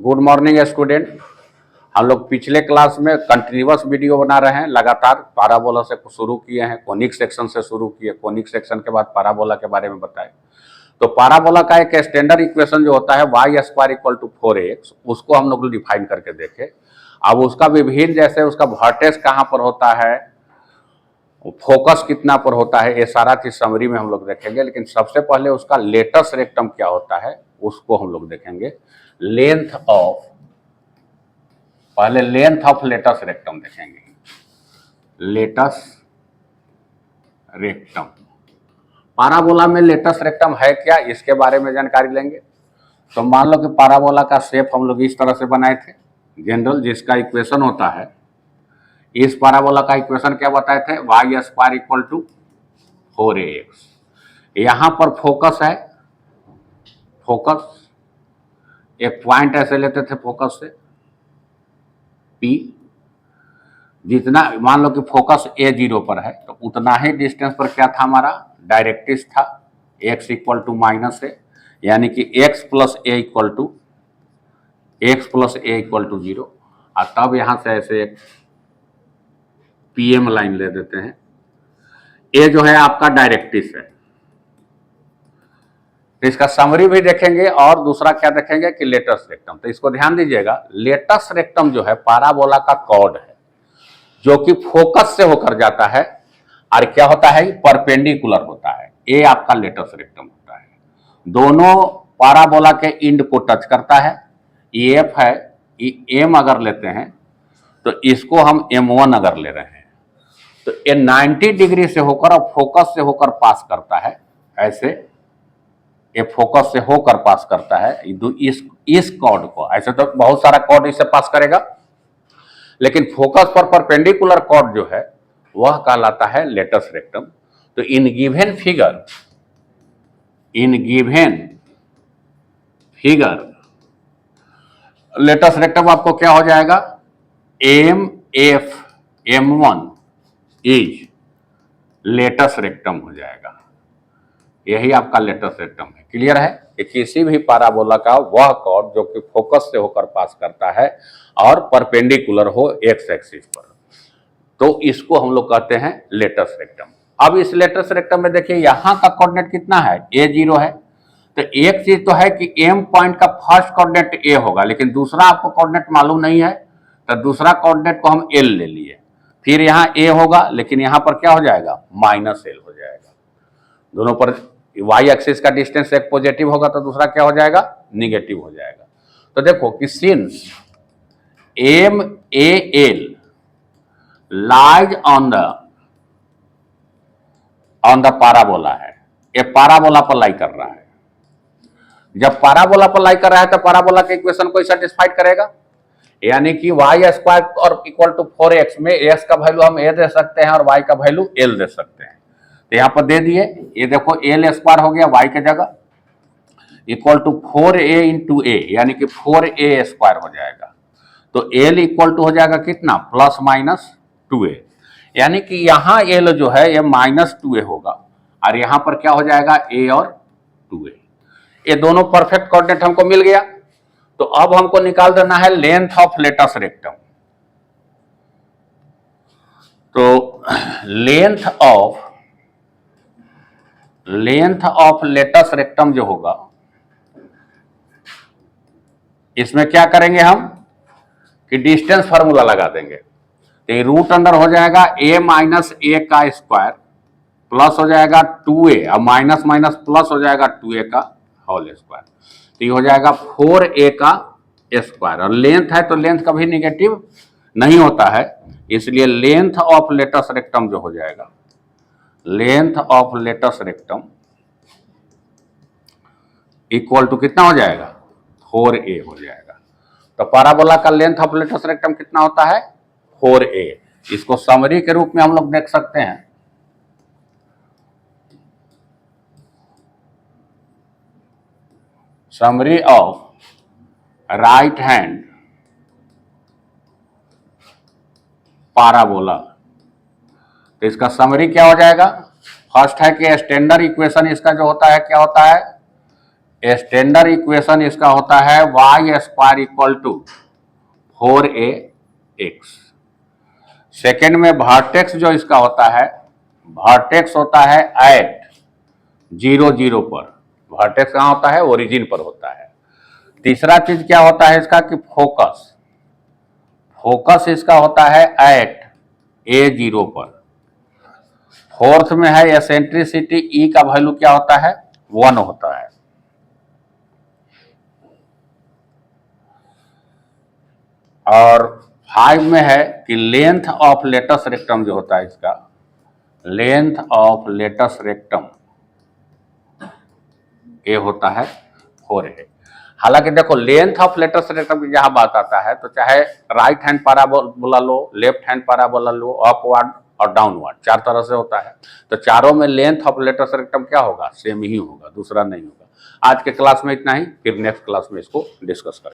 Good morning student. हम लोग पिछले क्लास में कंटिन्यूअस वीडियो बना रहे हैं, लगातार पैराबोला से शुरू किए हैं, कोनिक सेक्शन से शुरू किए, कोनिक सेक्शन के बाद पैराबोला के बारे में बताए। तो पैराबोला का एक स्टैंडर्ड इक्वेशन जो होता है Y square equal to 4x, उसको हम लोग डिफाइन करके देखे। अब उसका विभिन्न, जैसे उसका वर्टेक्स कहाँ पर होता है, फोकस कितना पर होता है, ये सारा चीज समरी में हम लोग देखेंगे। लेकिन सबसे पहले उसका लेटस रेक्टम क्या होता है उसको हम लोग देखेंगे। लेंथ ऑफ, पहले लेंथ ऑफ लेटस रेक्टम देखेंगे। लेटस रेक्टम, पैराबोला में लेटस रेक्टम है क्या, इसके बारे में जानकारी लेंगे। तो मान लो कि पैराबोला का शेप हम लोग इस तरह से बनाए थे जनरल, जिसका इक्वेशन होता है, इस पैराबोला का इक्वेशन क्या बताए थे, Y square equal to 4ax। यहां पर फोकस है, फोकस एक पॉइंट ऐसे लेते थे फोकस से P, जितना मान लो कि फोकस A0 पर है तो उतना ही डिस्टेंस पर क्या था हमारा डायरेक्ट्रिक्स था, x इक्वल टू माइनस है, यानी कि x plus A equal to 0। और तब यहां से ऐसे एक PM लाइन ले देते हैं। ये जो है आपका डायरेक्ट्रिक्स है। तो इसका समरी भी देखेंगे और दूसरा क्या देखेंगे कि लेटस रेक्टम। तो इसको ध्यान दीजिएगा, लेटस रेक्टम जो है पैराबोला का कॉर्ड है जो कि फोकस से होकर जाता है और क्या होता है, परपेंडिकुलर होता है। ये आपका लेटस रेक्टम होता है, दोनों पैराबोला के इंड को टच करता है। ये एफ है, ये एम अगर लेते हैं तो इसको हम M1 अगर ले रहे हैं तो ये 90 डिग्री से होकर और फोकस से होकर पास करता है। ऐसे ये फोकस से होकर पास करता है इस कॉर्ड को। ऐसे तो बहुत सारा कॉर्ड इससे पास करेगा, लेकिन फोकस पर परपेंडिकुलर कॉर्ड जो है वह कहलाता है लेटस रेक्टम। तो in given figure latus rectum आपको क्या हो जाएगा, M1 इज लेटस रेक्टम हो जाएगा। यही आपका लेटस रेक्टम है। क्लियर है कि किसी भी पैराबोला का वह कॉर्ड जो कि फोकस से होकर पास करता है और परपेंडिकुलर हो एक्स एक्सिस पर, तो इसको हम लोग कहते हैं लेटस रेक्टम। अब इस लेटस रेक्टम में देखिए यहां का कोऑर्डिनेट कितना है, A0 है। तो एक चीज तो है कि M पॉइंट का फर्स्ट कोऑर्डिनेट A होगा, लेकिन दूसरा आपको कोऑर्डिनेट मालूम नहीं है, तो दूसरा कोऑर्डिनेट को हम L ले लिए। फिर यहाँ A होगा, लेकिन यहाँ पर क्या हो जाएगा, -L हो जाएगा। दोनों पर वाई एक्सिस का डिस्टेंस एक पॉजिटिव होगा तो दूसरा क्या हो जाएगा, निगेटिव हो जाएगा। तो देखो कि since MAL lies on the parabola है, ये पैराबोला पर लाई कर रहा है। जब पैराबोला पर लाई कर रहा है तो पैराबोला के इक्वेशन को सेटिस्फाइड करेगा, यानी कि वाई स्क्वायर और इक्वल टू 4x में x का वैल्यू हम a दे सकते हैं और y का वैल्यू l दे सकते हैं। तो यहाँ पर दे दिए, ये देखो l स्क्वायर हो गया y के जगह equal to 4a into a, यानी कि 4a स्क्वायर हो जाएगा। तो l इक्वल टू हो जाएगा कितना, +-2a, यानी कि यहाँ l जो है ये -2a होगा और यहाँ पर क्या हो जाएगा, a और 2a। ये दोनों परफेक्ट कोऑर्डिनेट हमको मिल गया। तो अब हमको निकाल देना है लेंथ ऑफ लेटस रेक्टम। तो लेंथ ऑफ लेटस रेक्टम जो होगा, इसमें क्या करेंगे हम कि डिस्टेंस फार्मूला लगा देंगे। तो रूट अंडर हो जाएगा a माइनस ए का स्क्वायर प्लस हो जाएगा 2a और माइनस माइनस प्लस हो जाएगा 2a का होल स्क्वायर। तो ये हो जाएगा 4a का स्क्वायर, और लेंथ है तो लेंथ कभी निगेटिव नहीं होता है, इसलिए लेंथ ऑफ लेटस रेक्टम जो हो जाएगा, length of latus rectum equal to कितना हो जाएगा, 4a हो जाएगा। तो पैराबोला का लेंथ ऑफ लेटस रेक्टम कितना होता है, 4a। इसको समरी के रूप में हम लोग देख सकते हैं। Summary of right hand parabola. तो इसका समरी क्या हो जाएगा, फर्स्ट है कि स्टैंडर्ड इक्वेशन इसका जो होता है क्या होता है, स्टैंडर्ड इक्वेशन इसका होता है y square equal to 4ax। Second में वर्टेक्स जो इसका होता है, वर्टेक्स होता है एट 0 0 पर। वर्टेक्स कहाँ होता है? ओरिजिन पर होता है। तीसरा चीज क्या होता है इसका कि फोकस, फोकस इसका होता है एट a0 पर। फोर्थ में है एसेंट्रिसिटी, ई का वैल्यू क्या होता है? 1 होता है। और 5 में है कि लेंथ ऑफ लेटस रेक्टम जो होता है इसका, लेंथ ऑफ लेटस रेक्टम ये होता है 4a। हालांकि देखो लेंथ ऑफ लेटस रेक्टम की जहां बात आता है तो चाहे राइट हैंड पैराबोला लो, लेफ्ट हैंड पैराबोला लो, अपवर्ड और डाउनवर्ड, 4 तरह से होता है। तो चारों में लेंथ ऑफ लेटस रेक्टम क्या होगा? सेम ही होगा, दूसरा नहीं होगा। आज के क्लास में इतना ही, फिर नेक्स्ट क्लास में इसको डिस्कस करेंगे।